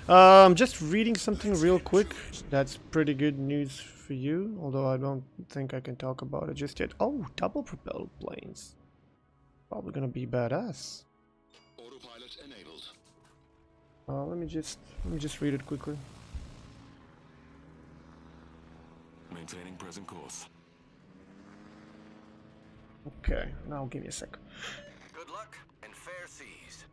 Just reading something real quick. That's pretty good news for you, although I don't think I can talk about it just yet. Oh, double propelled planes. Probably gonna be badass. Autopilot enabled. Let me just read it quickly. Maintaining present course. Okay, now give me a sec. Good luck and fair seas.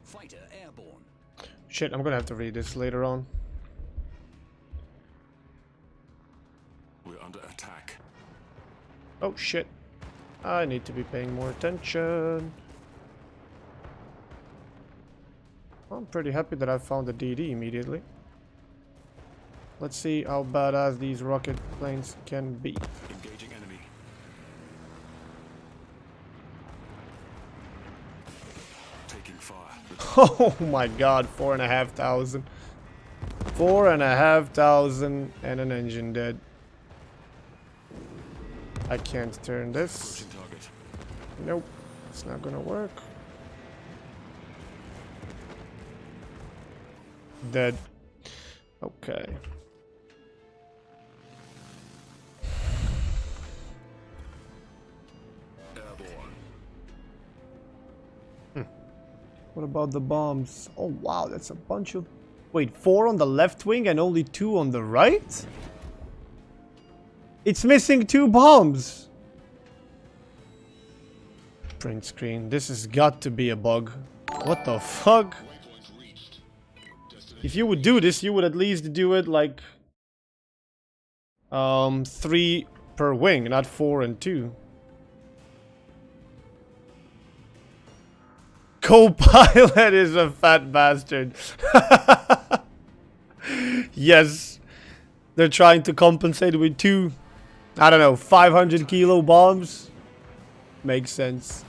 Fighter airborne. Shit, I'm gonna have to read this later on. We're under attack. Oh shit. I need to be paying more attention. I'm pretty happy that I found the DD immediately. Let's see how badass these rocket planes can be. Engaging enemy. Taking fire. Oh my god, 4,500. 4,500 and an engine dead. I can't turn this. Approaching target. Nope, it's not gonna work. Dead. Okay. Airborne. What about the bombs? Oh wow, that's a bunch of... Wait, 4 on the left wing and only 2 on the right? It's missing 2 bombs! Print screen. This has got to be a bug. What the fuck? Waypoint reached. If you would do this, you would at least do it like... 3 per wing, not 4 and 2. Co-pilot is a fat bastard. Yes. They're trying to compensate with 2, I don't know, 500 kilo bombs. Makes sense.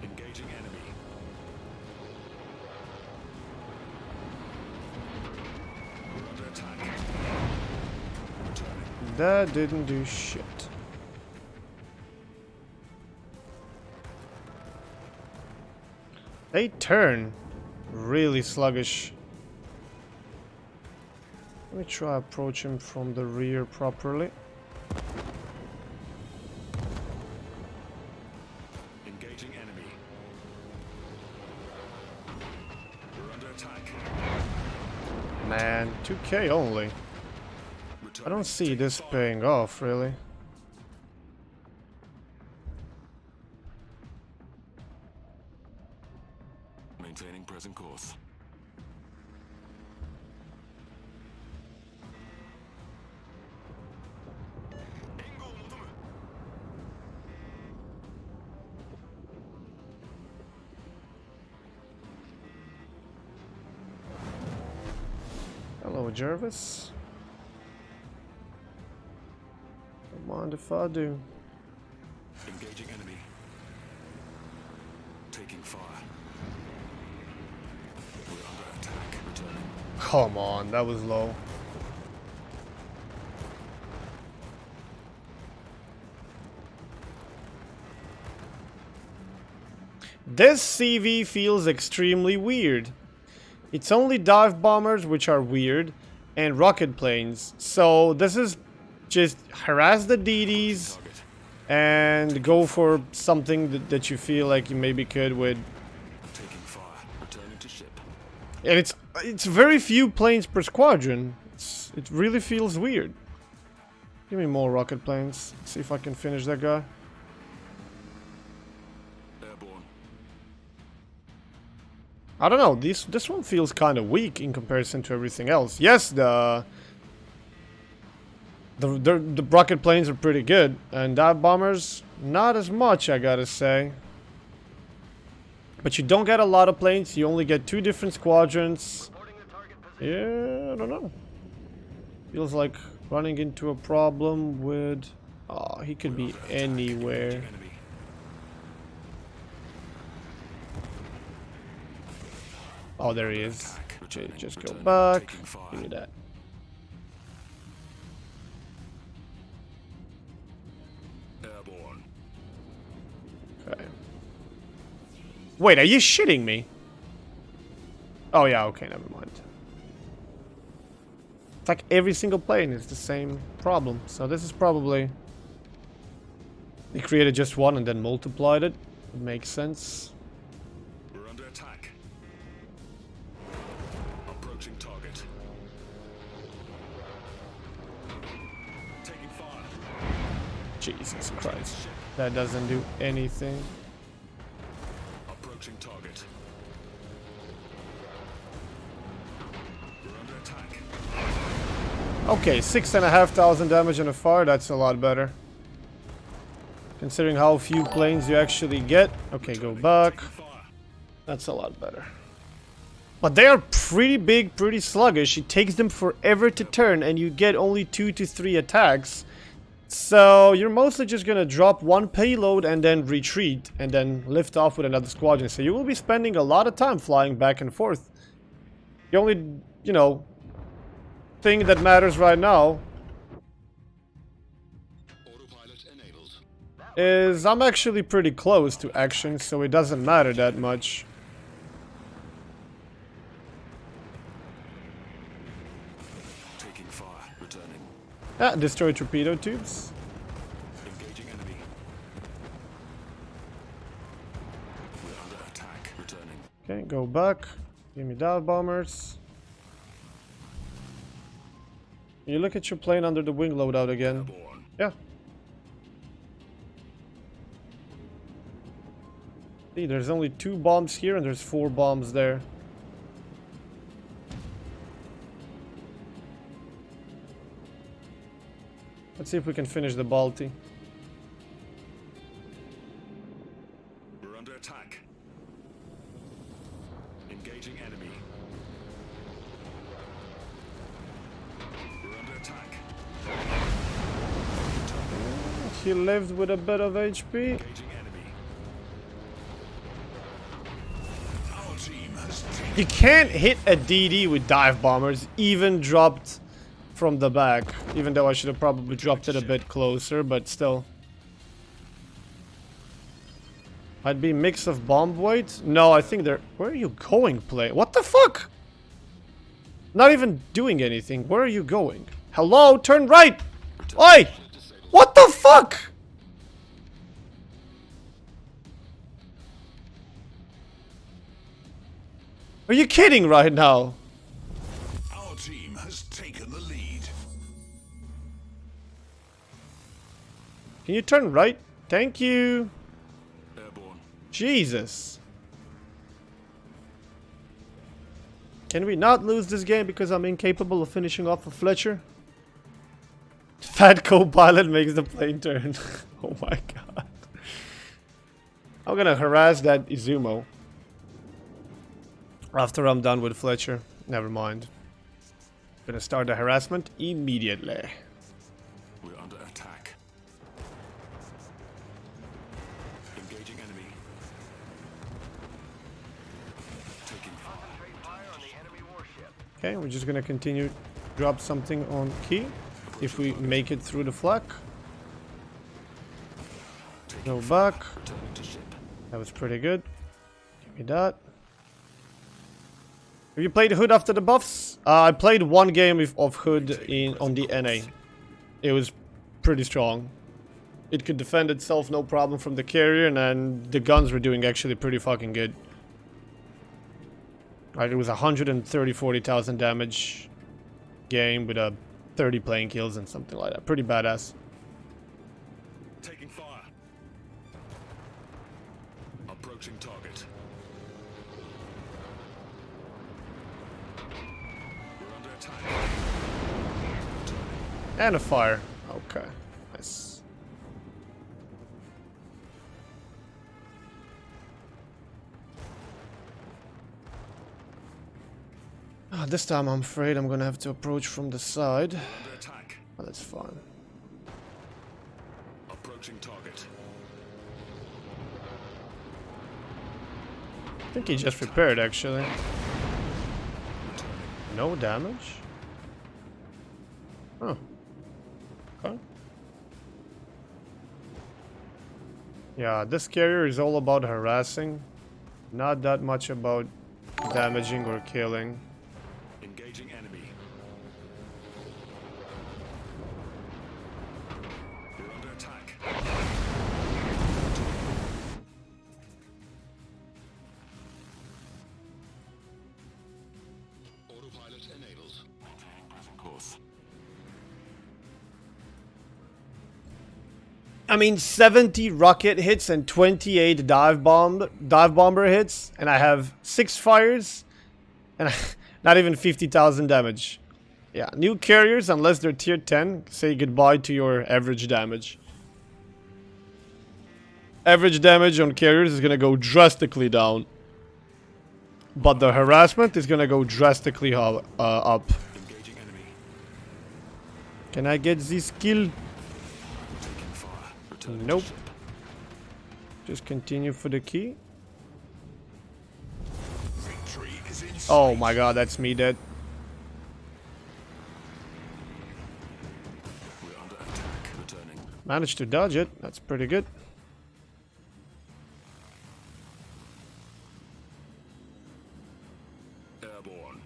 Engaging enemy. We're under attack. Returning. That didn't do shit. They turn really sluggish. Let me try approach him from the rear properly. Engaging enemy. We're under attack. Man, 2k only. I don't see this paying off, really. Maintaining present course. Hello, Jervis. Don't mind if I do. Engaging enemy. Taking fire. We're under attack. Returning. Come on, that was low. This CV feels extremely weird. It's only dive bombers, which are weird, and rocket planes. So this is just harass the DDs Target. and go for something that you feel like you maybe could with. Taking fire. Returning to ship. And it's very few planes per squadron. It really feels weird. Give me more rocket planes. See if I can finish that guy. Airborne. I don't know. This one feels kind of weak in comparison to everything else. Yes, the rocket planes are pretty good, and dive bombers not as much, I gotta say. But you don't get a lot of planes. You only get 2 different squadrons. Yeah, I don't know. Feels like running into a problem with... Oh, he could be anywhere. Oh, there he is. Okay, just go back. Give me that. Airborne. Okay. Wait, are you shitting me? Oh yeah, okay, never mind. It's like every single plane is the same problem. So this is probably... They created just one and then multiplied it. It makes sense. We're under attack. Approaching target. Taking fire. Jesus Christ. That doesn't do anything. Approaching target. We're under attack. Okay, 6,500 damage on a fire. That's a lot better. Considering how few planes you actually get. Okay, go back. That's a lot better. But they are pretty big, pretty sluggish. It takes them forever to turn and you get only 2 to 3 attacks. So you're mostly just gonna drop 1 payload and then retreat and then lift off with another squadron. So you will be spending a lot of time flying back and forth. The only, you know, thing that matters right now is I'm actually pretty close to action, so it doesn't matter that much. Taking fire. Returning. Ah, destroy torpedo tubes. Engaging enemy. We're under attack. Returning. Okay, go back. Give me dive bombers. You look at your plane under the wing loadout again. Airborne. Yeah. See, there's only 2 bombs here and there's 4 bombs there. Let's see if we can finish the Balti. We're under attack. Engaging enemy. We're under attack. He lived with a bit of HP. Engaging enemy. Our team has taken. You can't hit a DD with dive bombers, even dropped from the back. Even though I should have probably dropped it a bit closer, but still. Might be mix of bomb weight? No, I think they're... Where are you going, play? What the fuck? Not even doing anything. Where are you going? Hello? Turn right! Oi! What the fuck? Are you kidding right now? Our team has taken the lead. Can you turn right? Thank you. Airborne. Jesus. Can we not lose this game because I'm incapable of finishing off a Fletcher? Fat co-pilot makes the plane turn. Oh my god. I'm gonna harass that Izumo. After I'm done with Fletcher. Never mind. Gonna start the harassment immediately. We're under attack. Engaging enemy. Taking fire. Concentrate fire on the enemy warship. Okay, we're just gonna continue. Drop something on key. If we make it through the flak. Go back. Returning to ship. That was pretty good. Give me that. Have you played Hood after the buffs? I played one game of Hood on the NA. It was pretty strong. It could defend itself no problem from the carrier, and the guns were doing actually pretty fucking good. Like, it was 130,000-40,000 damage game with a 30 plane kills and something like that. Pretty badass. Taking fire. Approaching target. We're under attack. And a fire. Okay. Nice. This time I'm afraid I'm gonna have to approach from the side. We're under attack. Oh, that's fine. Approaching target. I think he just repaired actually. Returning. No damage? Huh. Okay. Yeah, this carrier is all about harassing. Not that much about damaging or killing. Engaging enemy. We're under attack. Autopilot enabled. Maintaining present course. I mean, 70 rocket hits and 28 dive bomber hits, and I have 6 fires, and not even 50,000 damage. Yeah, new carriers, unless they're tier 10, say goodbye to your average damage. Average damage on carriers is gonna go drastically down, but the harassment is gonna go drastically up. Engaging enemy. Can I get this kill? Taking fire. Returning Nope. to ship. Just continue for the key. Victory is in sight. Oh my god, that's me dead. We're under attack. Returning. Managed to dodge it. That's pretty good. Airborne.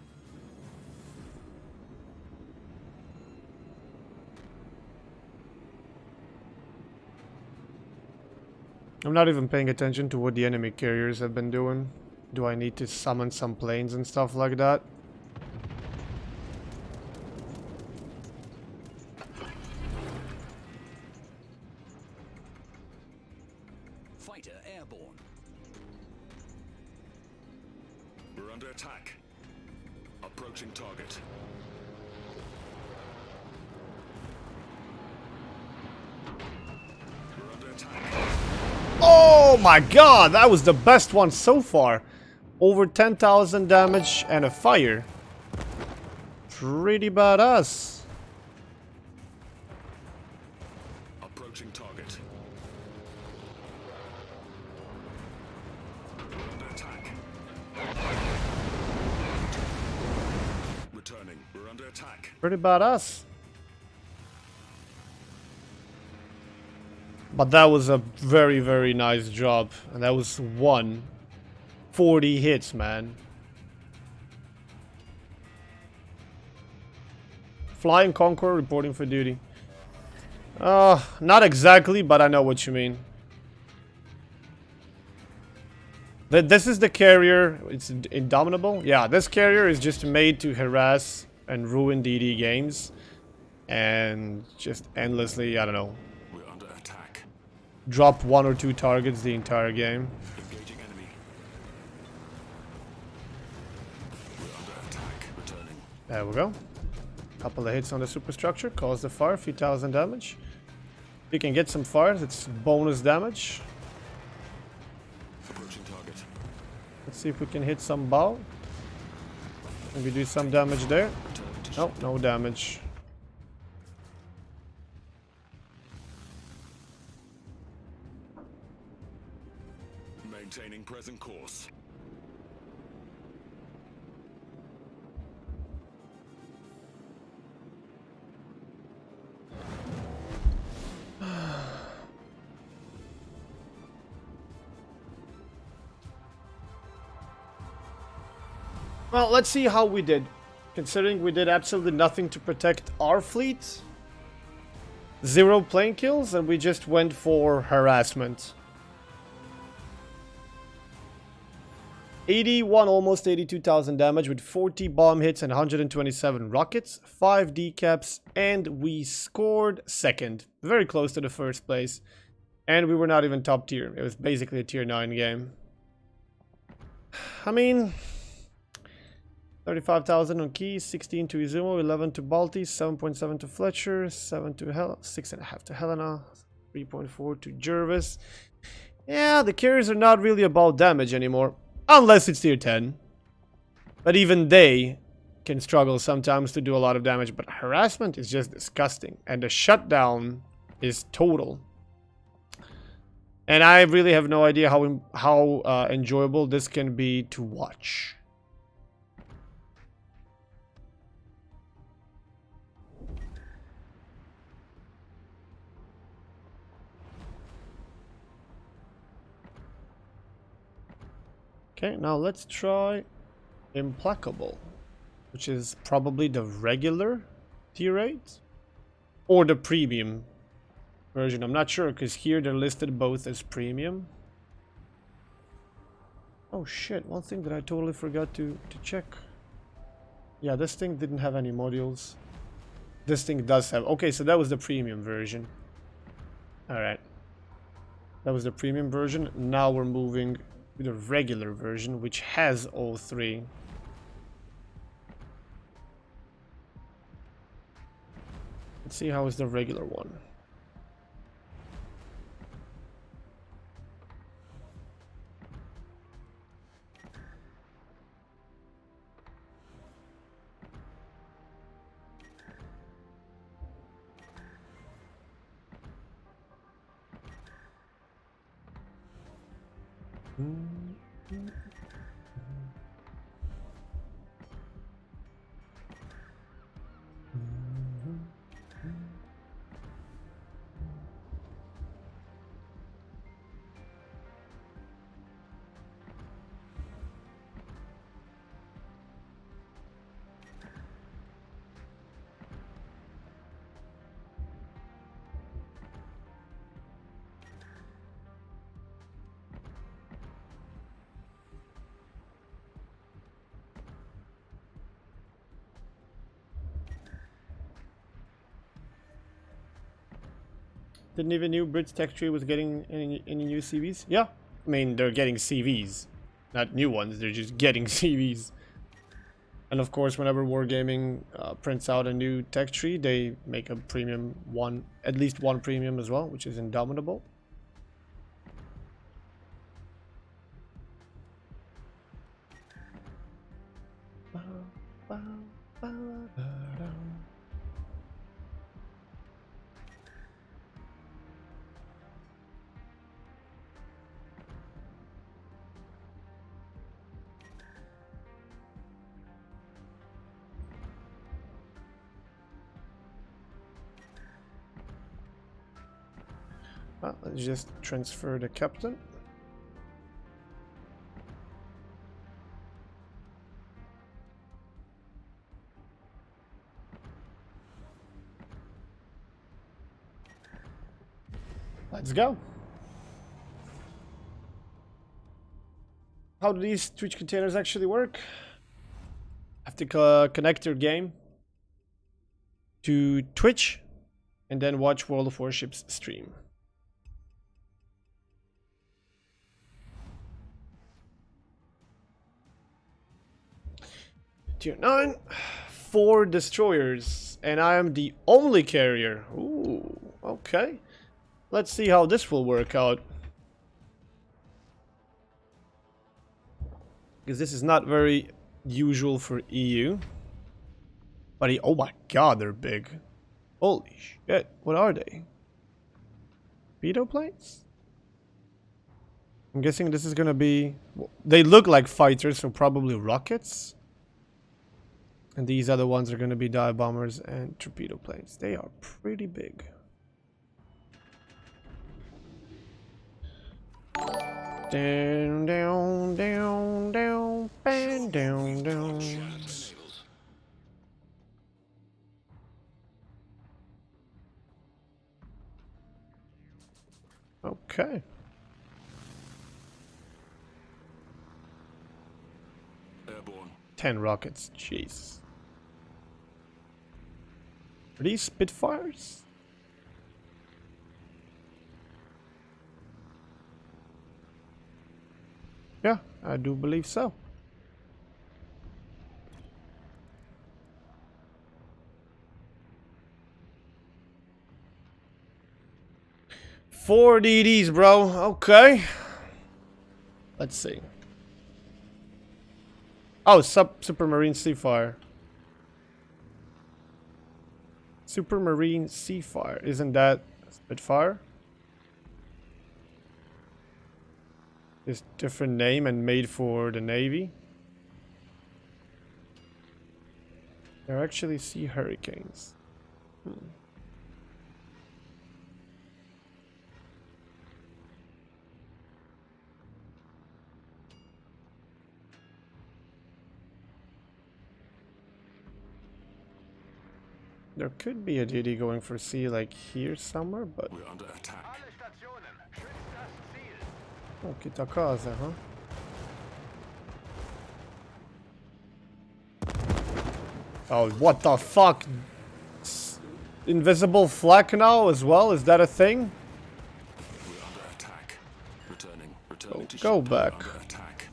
I'm not even paying attention to what the enemy carriers have been doing. Do I need to summon some planes and stuff like that? Fighter airborne. We're under attack. Approaching target. We're under attack. Oh my god, that was the best one so far. Over 10,000 damage and a fire. Pretty badass. Approaching target. We're under attack. Returning. We're under attack. Pretty badass. But that was a very, very nice job. And that was 40 hits, man. Flying Conqueror reporting for duty. Not exactly, but I know what you mean. This is the carrier. It's indomitable. Yeah, this carrier is just made to harass and ruin DD games. And just endlessly, I don't know, We're under attack. drop 1 or 2 targets the entire game. Engaging enemy. We're under attack. Returning. There we go. Couple of hits on the superstructure, cause the fire, few thousand damage. You can get some fires, it's bonus damage. Approaching target. Let's see if we can hit some bow. Maybe do some damage there. Returning to Nope, no damage. Maintaining present course. Well, let's see how we did. Considering we did absolutely nothing to protect our fleet. 0 plane kills, and we just went for harassment. 81, almost 82,000 damage with 40 bomb hits and 127 rockets, 5 decaps, and we scored second. Very close to the first place. And we were not even top tier. It was basically a tier 9 game. I mean, 35,000 on Keys, 16 to Izumo, 11 to Balti, 7.7 to Fletcher, 7 to 6.5 to Helena, 3.4 to Jervis. Yeah, the carriers are not really about damage anymore. Unless it's tier 10. But even they can struggle sometimes to do a lot of damage, but harassment is just disgusting. And the shutdown is total. And I really have no idea how enjoyable this can be to watch. Okay, now let's try Implacable, which is probably the regular tier 8 or the premium version. I'm not sure because here they're listed both as premium. Oh shit, one thing that I totally forgot to check. Yeah, this thing didn't have any modules. This thing does have. Okay, so that was the premium version. Alright. That was the premium version. Now we're moving to the regular version, which has all three. Let's see how is the regular one. Didn't even knew British Tech Tree was getting any new CVs? Yeah. I mean, they're getting CVs. Not new ones, they're just getting CVs. And of course, whenever Wargaming prints out a new tech tree, they make a premium one, at least one premium as well, which is Indomitable. Let's just transfer the captain. Let's go. How do these Twitch containers actually work? Have to connect your game to Twitch and then watch World of Warships stream. Tier 9, 4 destroyers, and I am the only carrier. Ooh, okay. Let's see how this will work out. Because this is not very usual for EU. But oh my god, they're big. Holy shit, what are they? Torpedo planes? I'm guessing this is gonna be... They look like fighters, so probably rockets. And these other ones are going to be dive bombers and torpedo planes. They are pretty big. Down, down, down, down, bang, down, down. Okay. Airborne. 10 rockets. Jeez. Are these Spitfires? Yeah, I do believe so. Four DDs, bro. Okay. Let's see. Oh, Supermarine Seafire. Supermarine Seafire. Isn't that Spitfire? It's different name and made for the Navy. They're actually Sea Hurricanes. There could be a DD going for sea like here somewhere, but... We're under attack. Alle Stationen, schützt das Ziel. Oh, kita casa, huh? Oh, what the fuck? Invisible flak now as well? Is that a thing? We're under attack. Returning to Go ship. back. Under attack.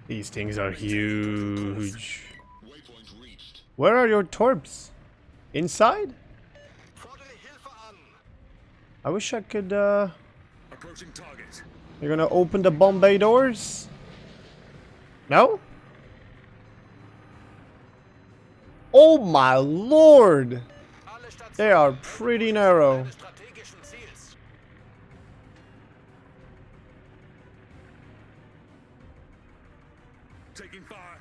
These things are huge. Where are your torps? Inside? Fordere Hilfe an. I wish I could, Approaching target. You're gonna open the Bombay doors? No? Oh my lord! Alle Stationen. They are pretty narrow. Des strategischen Ziels. Taking fire.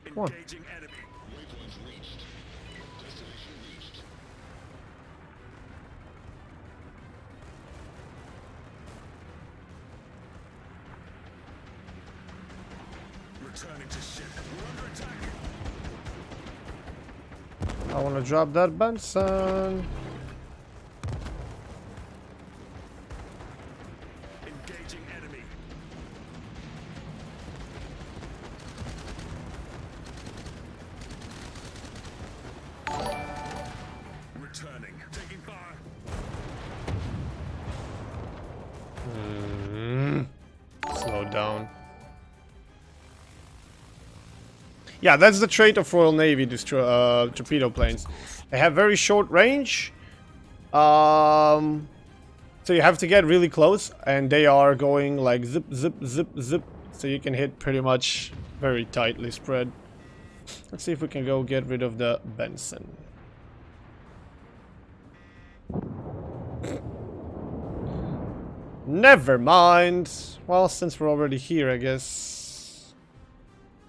Come on. Engaging enemy. Waypoint reached. Destination reached. Returning to ship. We're under attack. I wanna drop that Benson. Engaging enemy. Returning. Taking fire. Slow down. Yeah, that's the trait of Royal Navy torpedo planes. They have very short range. So you have to get really close, and they are going like zip, zip, zip, zip. So you can hit pretty much very tightly spread. Let's see if we can go get rid of the Benson. Never mind. Well, since we're already here, I guess.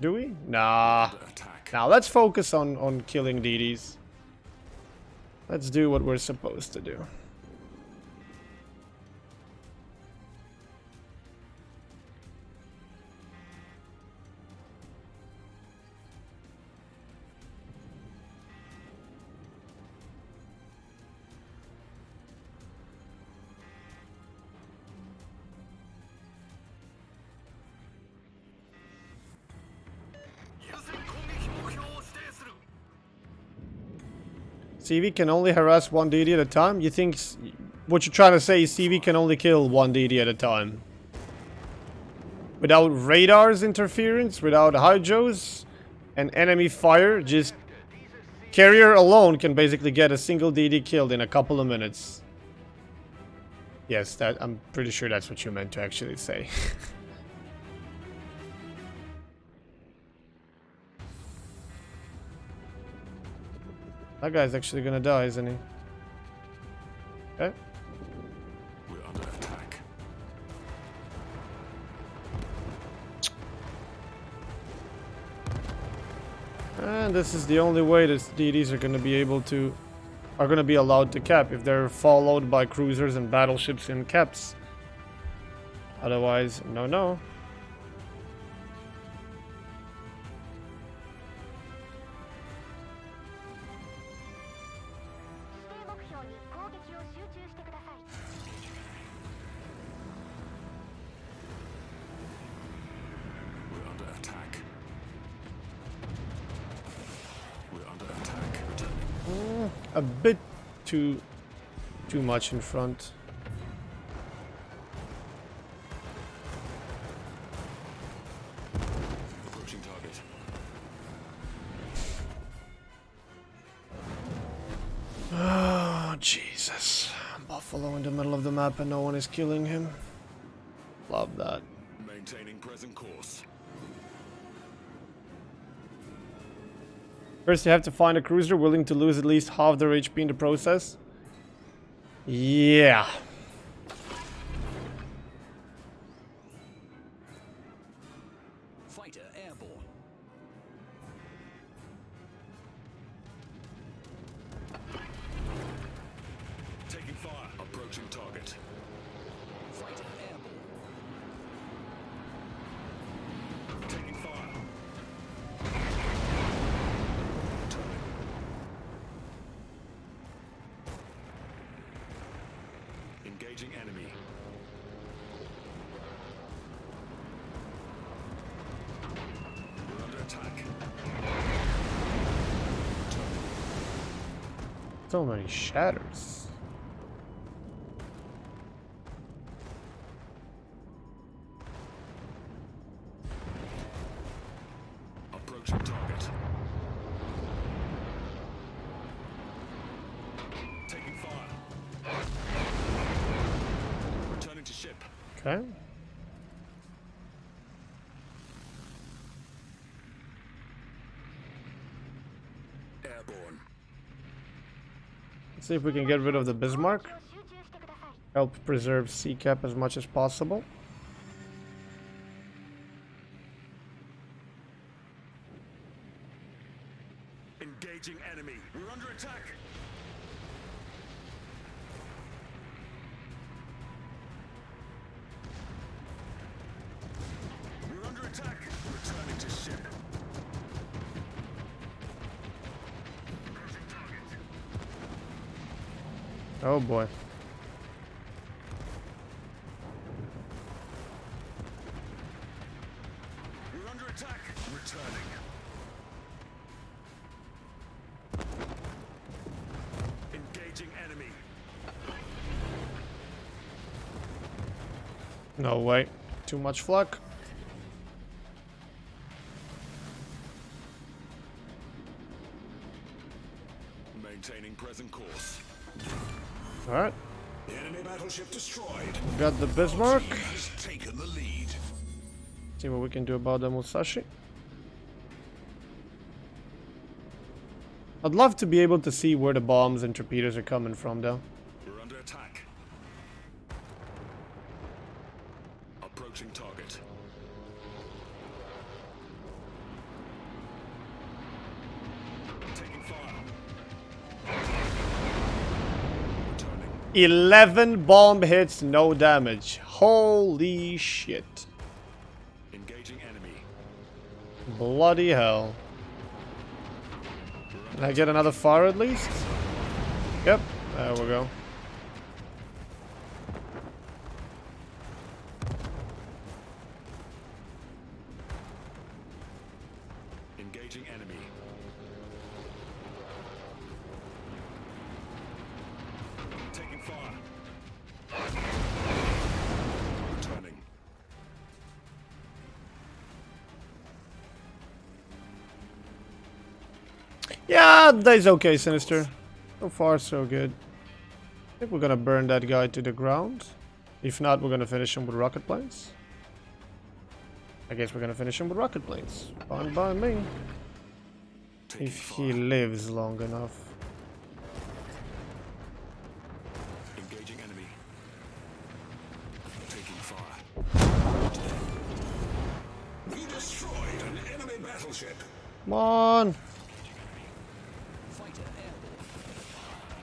Do we? Nah. Attack. Now let's focus on killing DDs. Let's do what we're supposed to do. CV can only harass one DD at a time? You think what you're trying to say is CV can only kill one DD at a time? Without radar's interference, without hydros, and enemy fire, just carrier alone can basically get a single DD killed in a couple of minutes. Yes, that I'm pretty sure that's what you meant to actually say. That guy's actually gonna die, isn't he? Okay. We're under attack. And this is the only way that DDs are gonna be allowed to cap if they're followed by cruisers and battleships in caps. Otherwise, no. We're under attack. We're under attack. Returning. A bit too much in front. Approaching target. Oh, Jesus. Buffalo in the middle of the map and no one is killing him. Love that. Main Maintaining present course. First, you have to find a cruiser willing to lose at least half their HP in the process. Yeah. Fighter airborne. Taking fire. Approaching target. Fighter airborne. Taking fire. Engaging enemy. We're under attack. So many shatters. Approaching target. Taking fire. Returning to ship. Okay. Airborne. Let's see if we can get rid of the Bismarck. Help preserve C-cap as much as possible. Engaging enemy. We're under attack. We're under attack. Returning to ship. Oh boy. We're under attack. Returning. Engaging enemy. No way. Too much flak. Maintaining present course. Alright. Enemy battleship destroyed. Got the Bismarck. Team has taken the lead. See what we can do about the Musashi. I'd love to be able to see where the bombs and torpedoes are coming from, though. We're under attack. Approaching target. Taking fire. Returning. 11 bomb hits, no damage. Holy shit. Engaging enemy. Bloody hell. Can I get another fire at least? Yep, there we go. Engaging enemy. Taking fire. Returning. Yeah, that's okay, Sinister. So far, so good. I think we're gonna burn that guy to the ground. If not, we're gonna finish him with rocket planes. I guess we're gonna finish him with rocket planes. Fine by me. Taking If he fire. lives long enough. Engaging enemy. Taking fire. We destroyed an enemy battleship. Come on! Fighter airborne.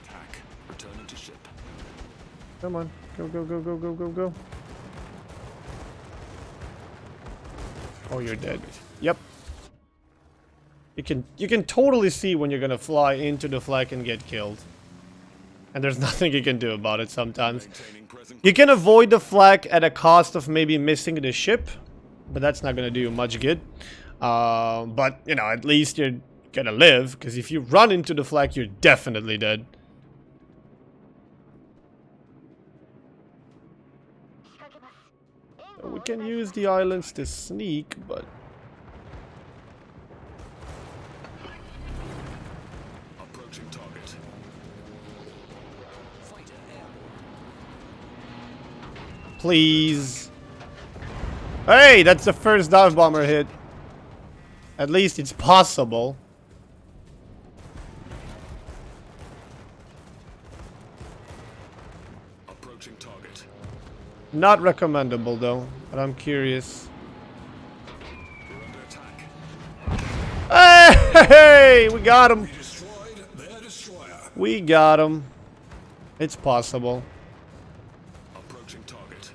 Attack. Returning to ship. Come on. Go, go, go, go, go, go, go. Oh, you're dead. Yep. You can totally see when you're gonna fly into the flag and get killed. And there's nothing you can do about it sometimes. Maintaining present. You can avoid the flag at a cost of maybe missing the ship, but that's not gonna do you much good. But, you know, at least you're gonna live, because if you run into the flag, you're definitely dead. We can use the islands to sneak, but... Approaching target. Fighter airborne. Please. Hey, that's the first dive bomber hit. At least it's possible. Approaching target. Not recommendable though, but I'm curious. We're under attack. Hey, we got him. We destroyed their destroyer. We got him. It's possible. Approaching target.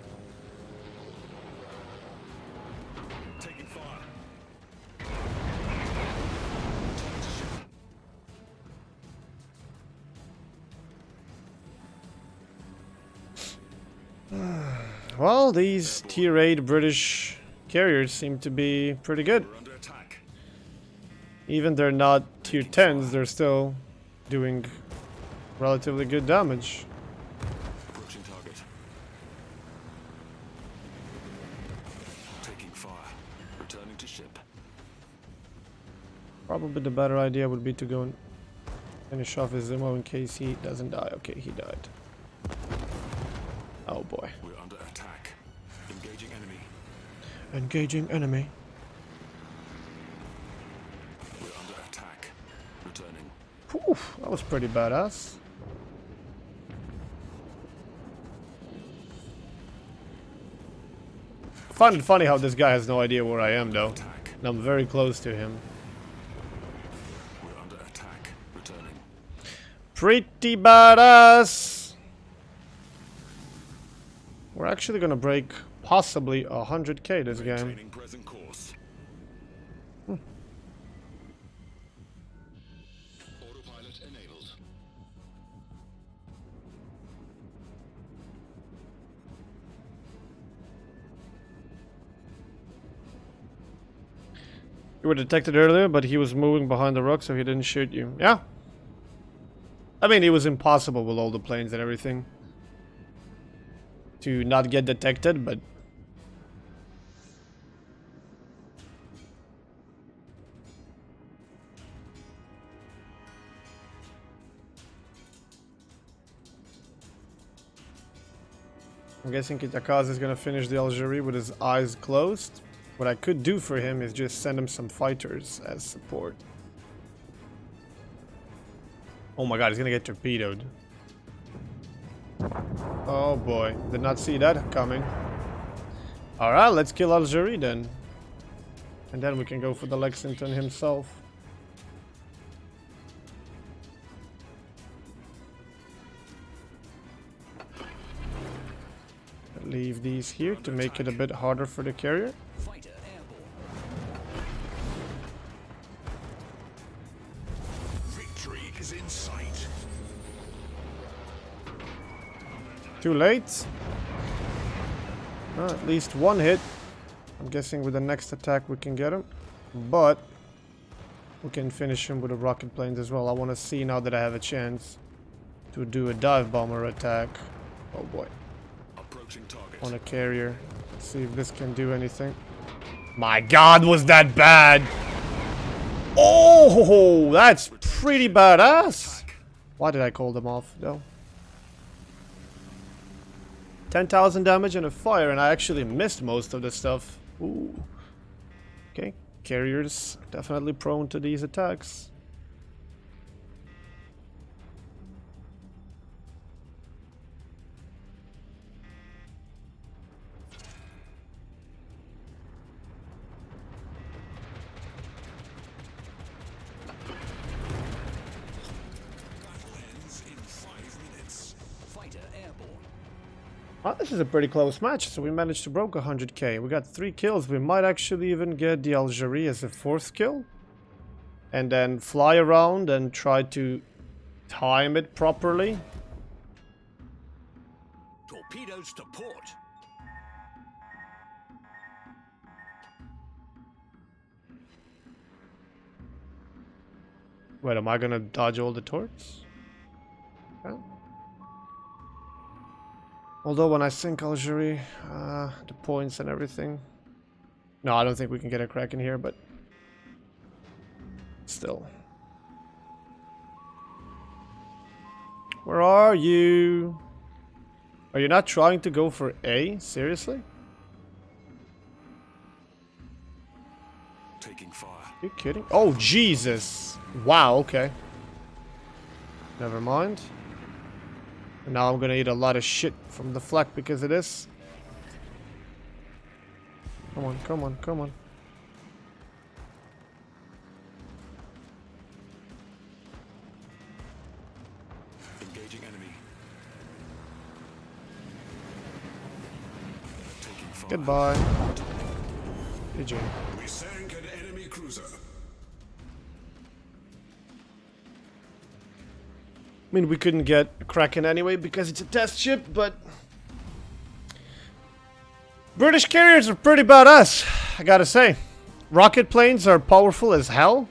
Taking fire. Turning to ship. Well, these tier 8 British carriers seem to be pretty good. We're under attack. Even they're not tier 10s, they're still doing relatively good damage. Approaching target. Taking fire. Returning to ship. Probably the better idea would be to go and finish off his Zemo in case he doesn't die. Okay, he died. Oh boy. We're under attack. Engaging enemy. Engaging enemy. We're under attack. Returning. Whew, that was pretty badass. Find it funny how this guy has no idea where I am though. Attack. And I'm very close to him. We're under attack. Returning. Pretty badass. We're actually gonna break possibly 100k this game. Maintaining present course. Autopilot enabled. You were detected earlier, but he was moving behind the rock, so he didn't shoot you. Yeah. I mean, it was impossible with all the planes and everything to not get detected, but I'm guessing Kitakaze is gonna finish the Algerie with his eyes closed. What I could do for him is just send him some fighters as support. Oh my god, he's gonna get torpedoed. Oh boy, did not see that coming. Alright, let's kill Algerie then. And then we can go for the Lexington himself. Leave these here to make it a bit harder for the carrier. Fighter airborne. Victory is in sight. Too late. At least one hit. I'm guessing with the next attack we can get him. But we can finish him with the rocket planes as well. I want to see now that I have a chance to do a dive bomber attack. Oh boy. Approaching target. On a carrier. Let's see if this can do anything. My god, was that bad! Oh, that's pretty badass! Why did I call them off, though? 10,000 damage and a fire, and I actually missed most of the stuff. Ooh. Okay, carriers definitely prone to these attacks. Battle ends in 5 minutes. Fighter airborne. Well, this is a pretty close match, so we managed to broke 100k. We got 3 kills. We might actually even get the Algerie as a 4th kill. And then fly around and try to time it properly. Torpedoes to port. Wait, am I gonna dodge all the torts? Okay. Although when I sink Algerie, the points and everything. No, I don't think we can get a crack in here, but still. Where are you? Are you not trying to go for A? Seriously? You kidding? Oh, Jesus. Wow, okay. Never mind. And now I'm gonna eat a lot of shit from the flak because of this. Come on, come on, come on. Engaging enemy. Taking fire. Goodbye. GG. We sank an enemy cruiser. I mean, we couldn't get Kraken anyway because it's a test ship, but British carriers are pretty badass, I gotta say. Rocket planes are powerful as hell.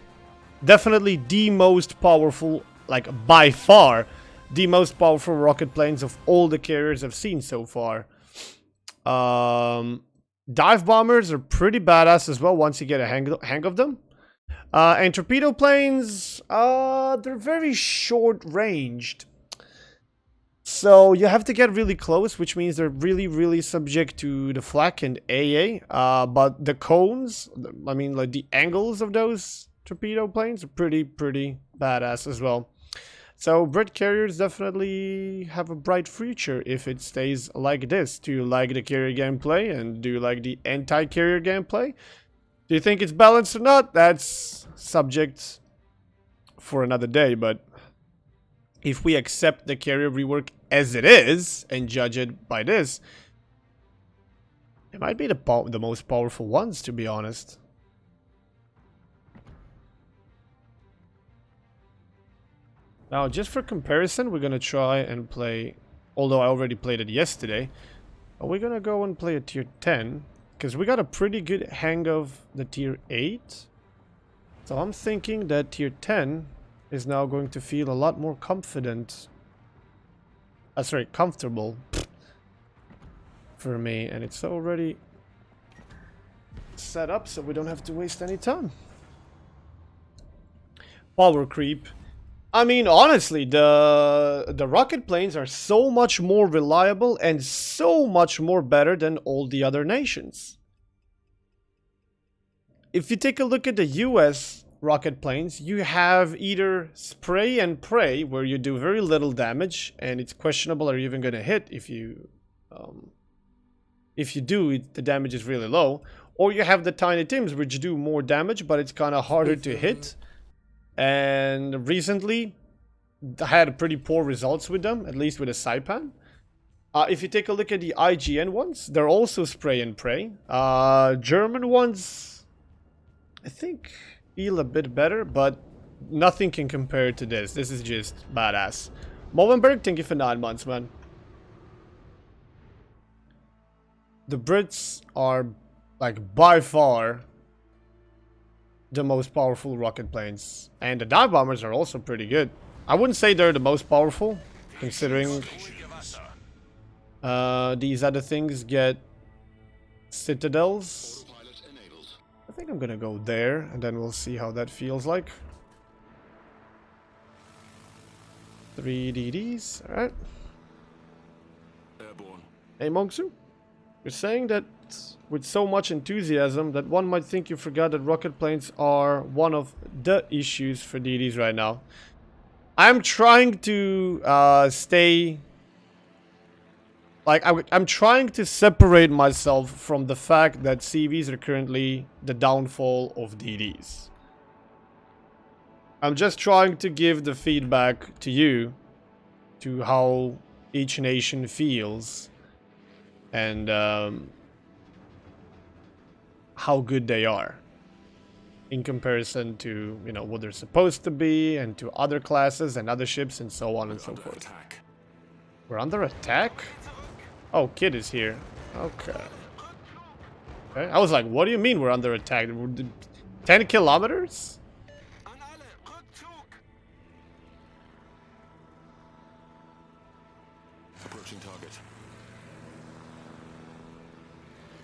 Definitely the most powerful, like by far, the most powerful rocket planes of all the carriers I've seen so far. Dive bombers are pretty badass as well once you get a hang of them. And torpedo planes, they're very short-ranged. So you have to get really close, which means they're really, really subject to the flak and AA. But the cones, I mean, like the angles of those torpedo planes are pretty badass as well. So Brit carriers definitely have a bright future if it stays like this. Do you like the carrier gameplay and do you like the anti-carrier gameplay? Do you think it's balanced or not? That's subject for another day, but if we accept the carrier rework as it is and judge it by this, it might be the most powerful ones, to be honest. Now, just for comparison, we're gonna try and play, although I already played it yesterday, but we're gonna go and play a tier 10. Because we got a pretty good hang of the tier 8. So I'm thinking that tier 10 is now going to feel a lot more confident. Sorry, comfortable for me. And it's already set up so we don't have to waste any time. Power creep. I mean, honestly, the rocket planes are so much more reliable and so much more better than all the other nations. If you take a look at the US rocket planes, you have either spray and pray, where you do very little damage, and it's questionable are you even going to hit if you do, the damage is really low, or you have the Tiny Tims, which do more damage, but it's kind of harder to hit. And recently, I had pretty poor results with them, at least with a Saipan. If you take a look at the IGN ones, they're also spray and pray. German ones, I think, feel a bit better, but nothing can compare to this. This is just badass. Movenberg, thank you for 9 months, man. The Brits are, like, by far the most powerful rocket planes, and the dive bombers are also pretty good. I wouldn't say they're the most powerful, considering these other things get citadels. I think I'm gonna go there, and then we'll see how that feels like. 3 DDs, alright. Airborne. Hey Mongsu, you're saying that with so much enthusiasm that one might think you forgot that rocket planes are one of the issues for DDs right now. I'm trying to stay... Like, I'm trying to separate myself from the fact that CVs are currently the downfall of DDs. I'm just trying to give the feedback to you, to how each nation feels, and how good they are in comparison to, you know, what they're supposed to be, and to other classes and other ships and so on and so forth. Attack. We're under attack? Oh, Kid is here. Okay. Okay. I was like, what do you mean we're under attack? 10 kilometers? An alle, Rückzug! Approaching target.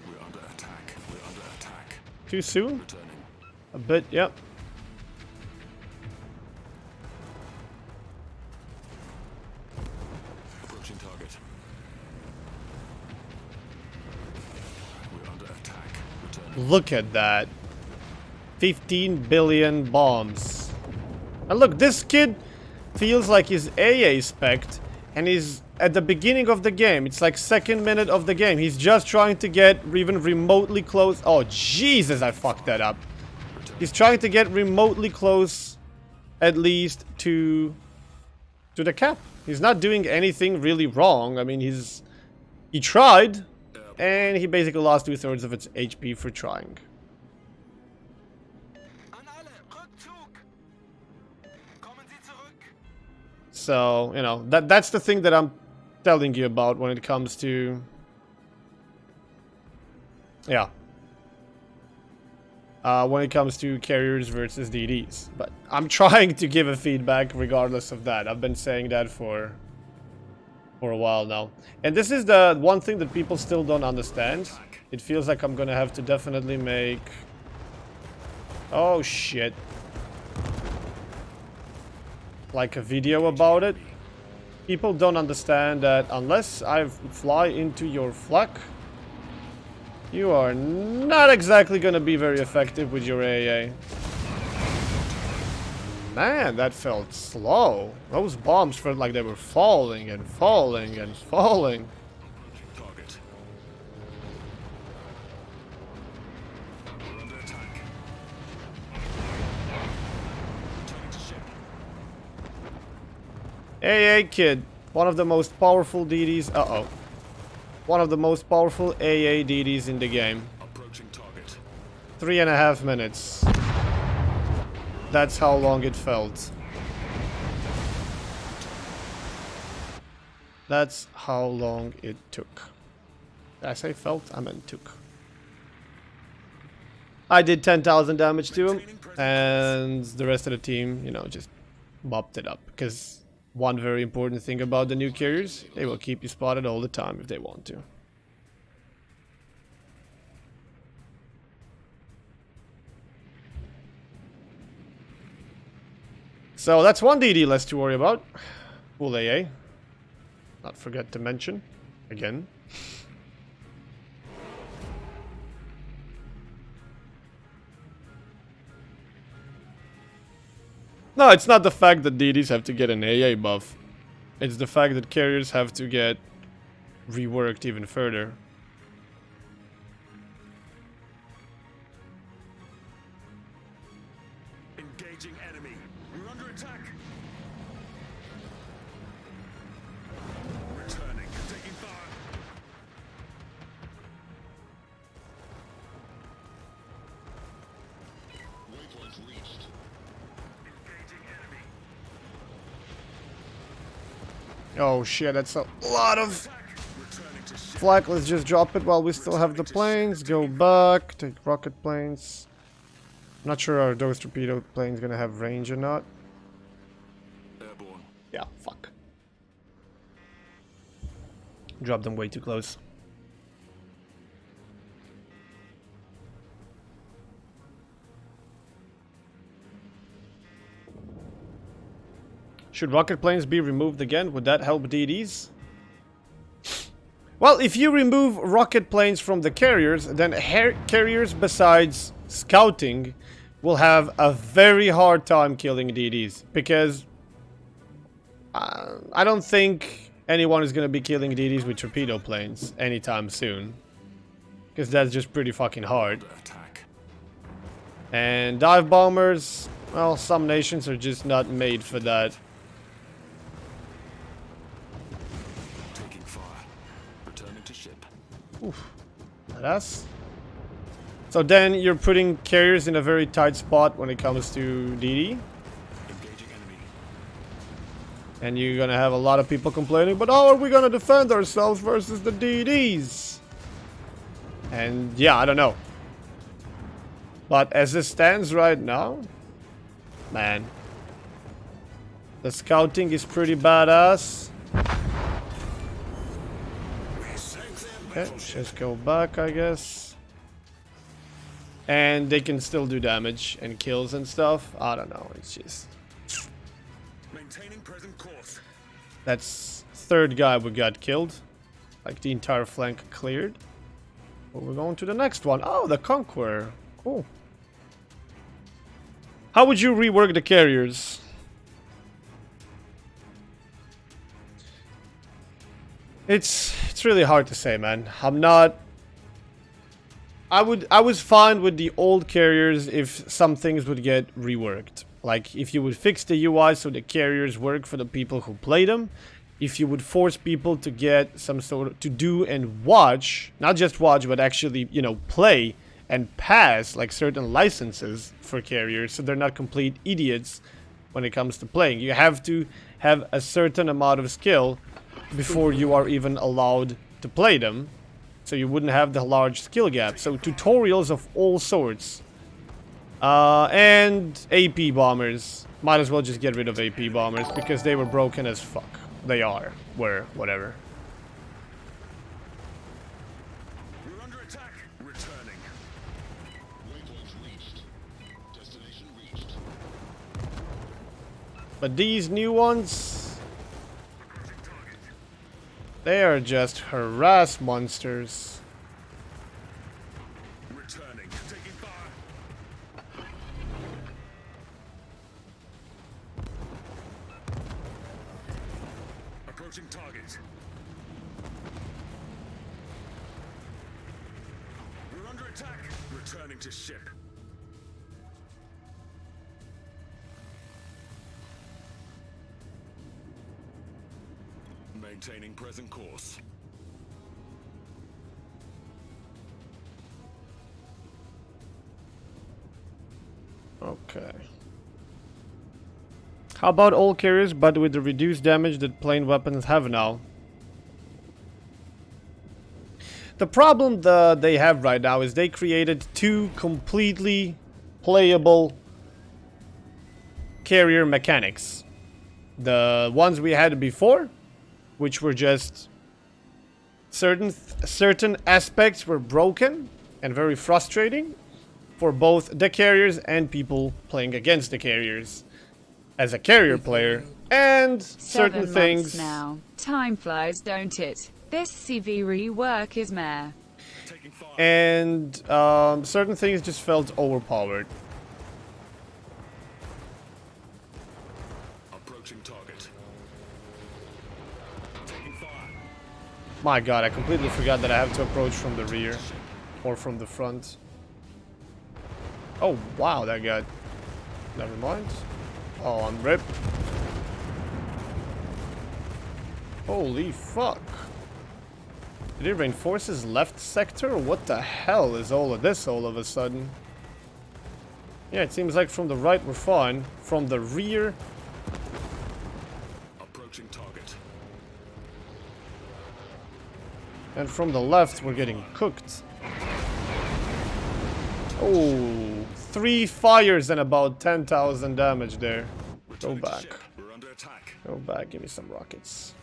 We're under attack. We're under attack. Too soon? Returning. A bit, yep. Approaching target. We're under attack. Returning. Look at that. 15 billion bombs. And look, this kid feels like he's AA spec'd, and he's at the beginning of the game. It's like second minute of the game. He's just trying to get even remotely close. Oh, Jesus, I fucked that up. He's trying to get remotely close, at least, to the cap. He's not doing anything really wrong. I mean, he tried, and he basically lost 2/3 of its HP for trying. An alle, Rückzug! Kommen Sie zurück! So, you know, that's the thing that I'm telling you about when it comes to... Yeah. When it comes to carriers versus DDs. But I'm trying to give a feedback regardless of that. I've been saying that for a while now. And this is the one thing that people still don't understand. It feels like I'm gonna have to definitely make... Oh shit. Like a video about it. People don't understand that unless I fly into your flak, you are not exactly gonna be very effective with your AA. Man, that felt slow. Those bombs felt like they were falling and falling and falling. Target. We're under attack. Returning to ship. AA Kid, one of the most powerful DDs. Uh-oh. One of the most powerful AA DDs in the game. Approaching target. 3.5 minutes. That's how long it felt. That's how long it took. Did I say felt? I meant took. I did 10,000 damage to him, and the rest of the team, you know, just mopped it up. Because one very important thing about the new carriers, they will keep you spotted all the time if they want to. So that's one DD less to worry about. Full AA. Not forget to mention. Again. No, it's not the fact that DDs have to get an AA buff. It's the fact that carriers have to get reworked even further. Engaging enemy. We're under attack. Returning. Taking fire. Waypoint reached. Engaging enemy. Oh shit, that's a lot of Returning to ship. flak. Let's just drop it while we still have the planes. Go back, take rocket planes. I'm not sure are those torpedo planes gonna have range or not. Airborne. Yeah, fuck. Drop them way too close. Should rocket planes be removed again? Would that help DDs? Well, if you remove rocket planes from the carriers, then carriers besides scouting will have a very hard time killing DDs. Because I don't think anyone is going to be killing DDs with torpedo planes anytime soon. Because that's just pretty fucking hard. Attack. And dive bombers, well, some nations are just not made for that. Taking fire. Returning to ship. Badass. So then you're putting carriers in a very tight spot when it comes to DD. Engaging enemy. And you're gonna have a lot of people complaining, but how are we gonna defend ourselves versus the DDs? And yeah, I don't know. But as it stands right now, man, the scouting is pretty badass. Okay, just go back, I guess. And they can still do damage and kills and stuff. I don't know, it's just... Maintaining present course. That's third guy we got killed. Like the entire flank cleared. But we're going to the next one. Oh, the Conqueror. Cool. How would you rework the carriers? It's really hard to say, man. I'm not. I was fine with the old carriers if some things would get reworked. Like if you would fix the UI so the carriers work for the people who play them. If you would force people to get some sort of, to do and watch, not just watch, but actually, you know, play and pass like certain licenses for carriers so they're not complete idiots when it comes to playing. You have to have a certain amount of skill before you are even allowed to play them, so you wouldn't have the large skill gap. So tutorials of all sorts. And AP bombers. Might as well just get rid of AP bombers because they were broken as fuck. They were, whatever. We're under attack. Returning. Waypoint reached. Destination reached. But these new ones, they are just harass monsters. Returning. Taking fire. Approaching target. We're under attack. Returning to ship. Maintaining present course. Okay. How about all carriers but with the reduced damage that plain weapons have now? The problem they have right now is they created two completely playable carrier mechanics. The ones we had before, which were just certain aspects were broken and very frustrating for both the carriers and people playing against the carriers as a carrier player, and certain 7 things months now. Time flies, don't it? This CV rework is meh. Taking fire. and certain things just felt overpowered. Approaching target. Taking fire. My god, I completely forgot that I have to approach from the rear or from the front. Oh wow, that got... Never mind. Oh, I'm ripped. Holy fuck. Did he reinforce his left sector? Or what the hell is all of this all of a sudden? Yeah, it seems like from the right we're fine. From the rear... Approaching target. And from the left we're getting cooked. Oh, 3 fires and about 10,000 damage there. Go Returning to back. ship. We're under attack. Go back, give me some rockets.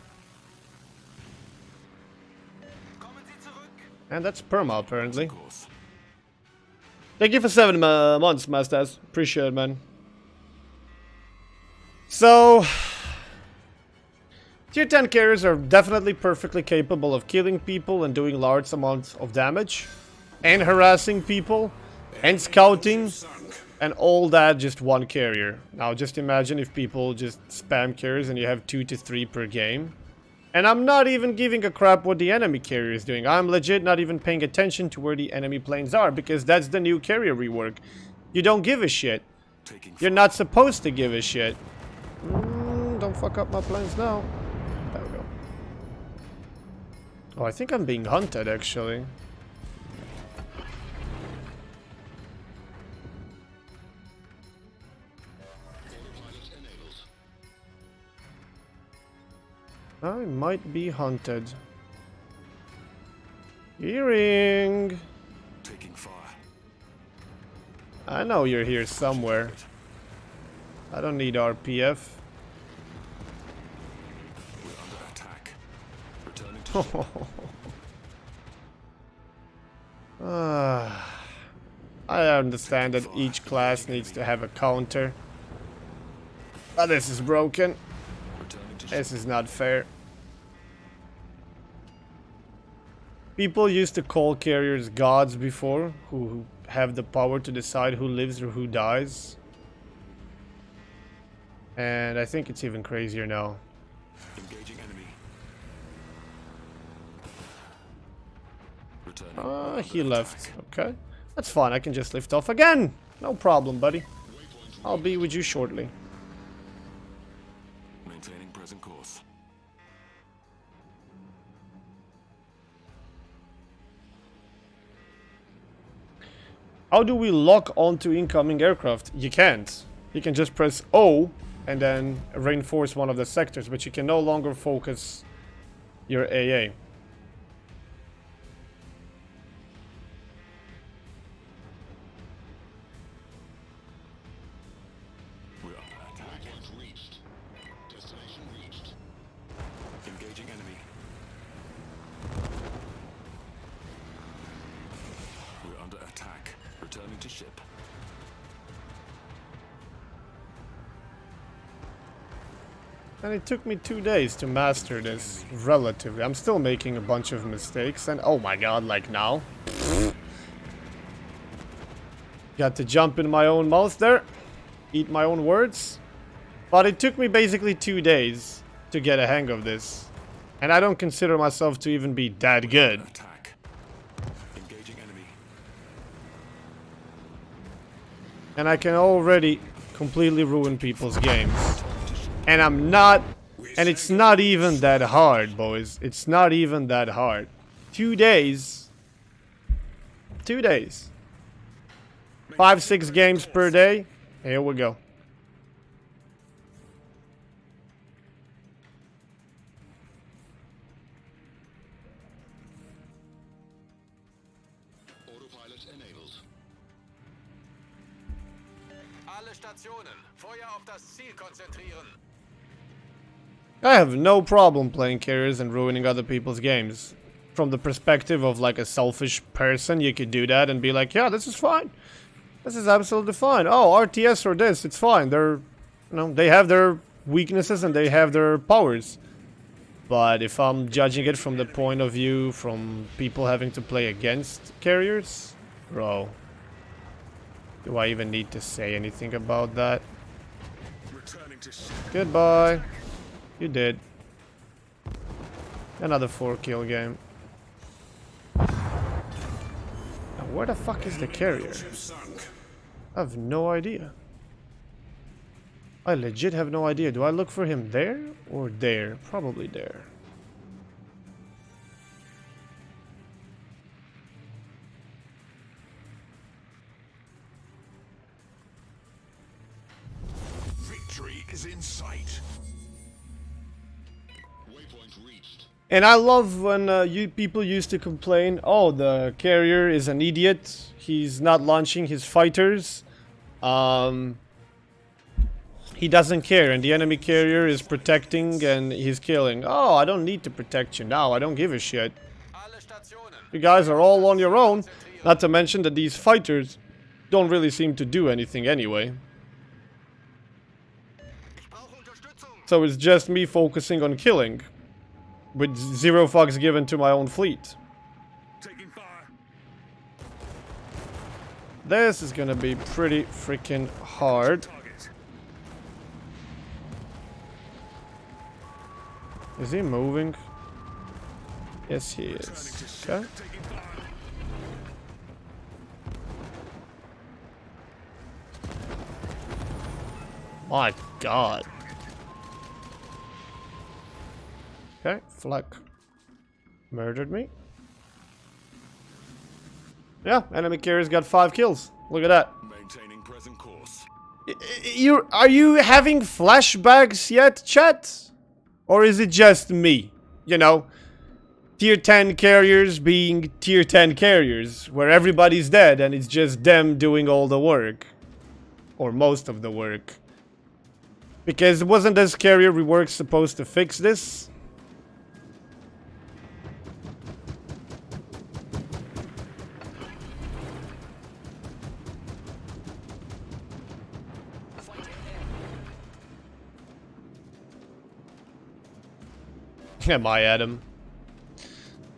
Kommen Sie zurück. And that's perma, apparently. Course. Thank you for 7 months, Masters. Appreciate it, man. So... Tier 10 carriers are definitely perfectly capable of killing people and doing large amounts of damage. And harassing people. And scouting. And all that just one carrier. Now just imagine if people just spam carriers and you have 2 to 3 per game. And I'm not even giving a crap what the enemy carrier is doing. I'm legit not even paying attention to where the enemy planes are, because that's the new carrier rework. You don't give a shit. Taking You're not supposed to give a shit. Don't fuck up my planes now. There we go. Oh, I think I'm being hunted, actually. I might be hunted. Hearing. Taking fire. I know you're here somewhere. I don't need RPF. We're under attack. Returning to ship. I understand that each class needs to have a counter. But this is broken. Returning to ship. This is not fair. People used to call carriers gods before, who have the power to decide who lives or who dies. And I think it's even crazier now. Engaging enemy. Returning. He left. Okay. That's fine. I can just lift off again. No problem, buddy. I'll be with you shortly. Maintaining present course. How do we lock onto incoming aircraft? You can't. You can just press O and then reinforce one of the sectors, but you can no longer focus your AA. We're under attack. Waypoint reached. Destination reached. Engaging enemy. We're under attack. Returning to ship. And it took me 2 days to master this, relatively. I'm still making a bunch of mistakes, and oh my god, like now. Got to jump in my own mouth there. Eat my own words. But it took me basically 2 days to get a hang of this. And I don't consider myself to even be that good. Attack. Engaging enemy. And I can already completely ruin people's games. And I'm not, and it's not even that hard, boys. It's not even that hard. 2 days. 2 days. 5-6 games per day. Here we go. Autopilot enabled. Alle Stationen, Feuer auf das Ziel konzentrieren. I have no problem playing carriers and ruining other people's games. From the perspective of like a selfish person, you could do that and be like, yeah, this is fine. This is absolutely fine. Oh, RTS or this, it's fine. They're, you know, they have their weaknesses and they have their powers. But if I'm judging it from the point of view from people having to play against carriers, bro, do I even need to say anything about that? Returning to ship. Goodbye. You did. Another 4-kill game. Now, where the fuck is the carrier? Ship sunk. I have no idea. I legit have no idea. Do I look for him there or there? Probably there. Victory is in sight. Waypoint reached. And I love when people used to complain, oh, the carrier is an idiot. He's not launching his fighters. He doesn't care, and the enemy carrier is protecting and he's killing. Oh, I don't need to protect you now. I don't give a shit. Alle Stationen. You guys are all on your own. Not to mention that these fighters don't really seem to do anything anyway. Ich brauche Unterstützung. So it's just me focusing on killing. With zero fucks given to my own fleet. Taking fire. This is gonna be pretty freaking hard. Target. Is he moving? Yes, he Returning to is. ship. Okay. Taking fire. My god. Okay, Fleck murdered me. Yeah, enemy carrier's got 5 kills. Look at that. Maintaining present course. Are you having flashbacks yet, chat? Or is it just me? You know, tier 10 carriers being tier 10 carriers, where everybody's dead and it's just them doing all the work. Or most of the work. Because wasn't this carrier rework supposed to fix this? Am I Adam?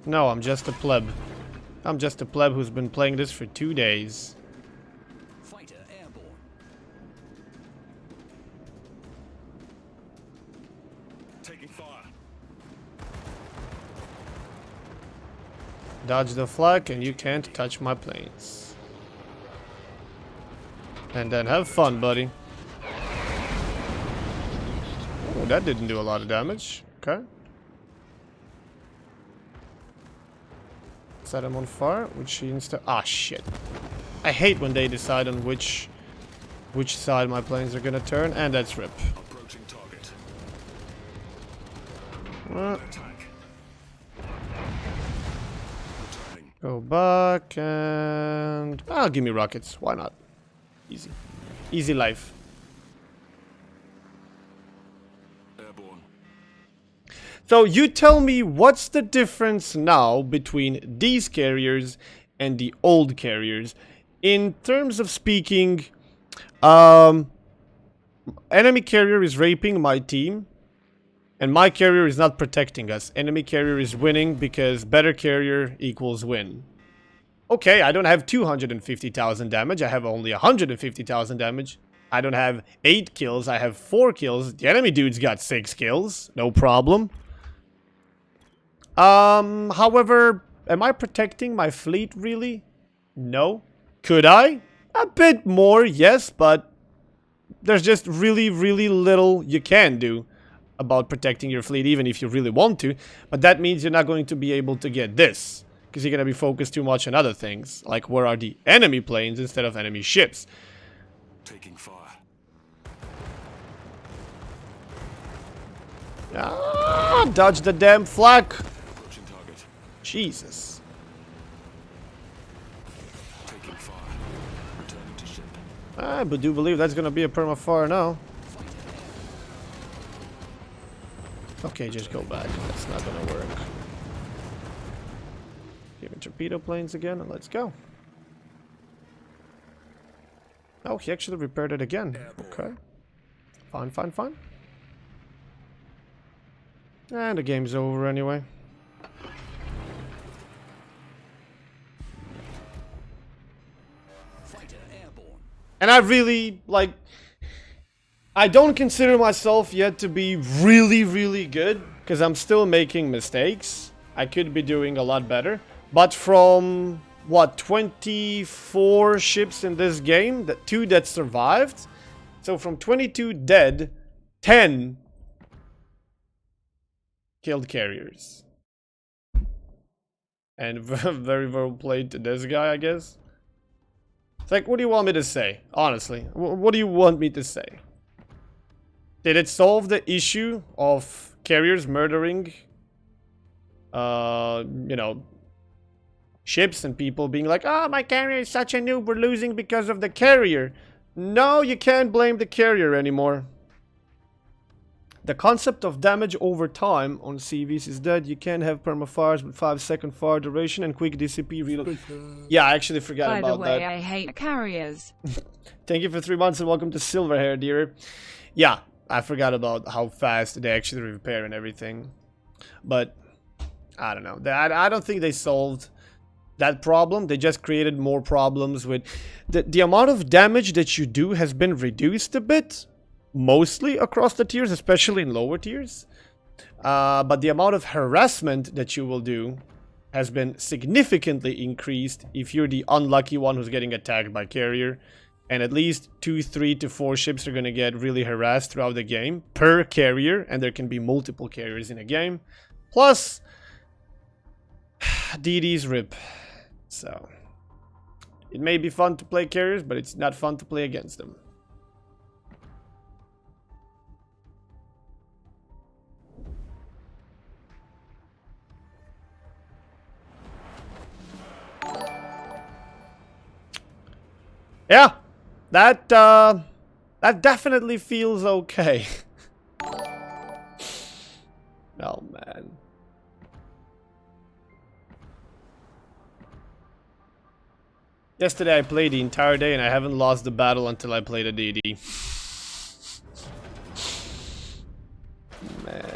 No, I'm just a pleb. I'm just a pleb who's been playing this for 2 days. Fighter airborne. Taking fire. Dodge the flak and you can't touch my planes. And then have fun, buddy. Oh, that didn't do a lot of damage. Okay. Set him on fire, which means to... Ah, shit. I hate when they decide on which side my planes are gonna turn, and that's RIP. Approaching target. Attack. Returning. Go back and... Ah, give me rockets. Why not? Easy. Easy life. Airborne. So you tell me what's the difference now between these carriers and the old carriers? In terms of speaking, enemy carrier is raping my team, and my carrier is not protecting us. Enemy carrier is winning because better carrier equals win. Okay, I don't have 250,000 damage, I have only 150,000 damage. I don't have 8 kills, I have 4 kills. The enemy dude's got 6 kills, no problem. However, am I protecting my fleet really? No. Could I? A bit more, yes, but there's just really, really little you can do about protecting your fleet, even if you really want to. But that means you're not going to be able to get this, because you're going to be focused too much on other things, like where are the enemy planes instead of enemy ships. Taking fire. Ah, dodge the damn flak. Approaching target. Jesus. Taking fire. Returning to ship. I do believe that's going to be a permafire now. Okay, just go back. That's not going to work. Give me torpedo planes again, and let's go. Oh, he actually repaired it again. Okay. Fine, fine, fine. And the game's over anyway. Fighter airborne. And I really, like... I don't consider myself yet to be really, really good, because I'm still making mistakes. I could be doing a lot better. But from, what, 24 ships in this game, the 2 that survived. So from 22 dead, 10 killed carriers. And very well played to this guy, I guess. It's like, what do you want me to say? Honestly, what do you want me to say? Did it solve the issue of carriers murdering, you know, ships and people being like, oh, my carrier is such a noob, we're losing because of the carrier? No, you can't blame the carrier anymore. The concept of damage over time on CVs is that you can have permafires with 5-second fire duration and quick DCP reload. Yeah, I actually forgot By about the way, that. I hate carriers. Thank you for 3 months and welcome to Silverhair, dear. Yeah, I forgot about how fast they actually repair and everything. But, I don't know. I don't think they solved that problem. They just created more problems with... The amount of damage that you do has been reduced a bit. Mostly across the tiers, especially in lower tiers. But the amount of harassment that you will do has been significantly increased if you're the unlucky one who's getting attacked by carrier. And at least 2, 3 to 4 ships are going to get really harassed throughout the game per carrier. And there can be multiple carriers in a game. Plus, DD's RIP. So, it may be fun to play carriers, but it's not fun to play against them. Yeah, that definitely feels okay. Oh man. Yesterday I played the entire day and I haven't lost the battle until I played a DD. Man.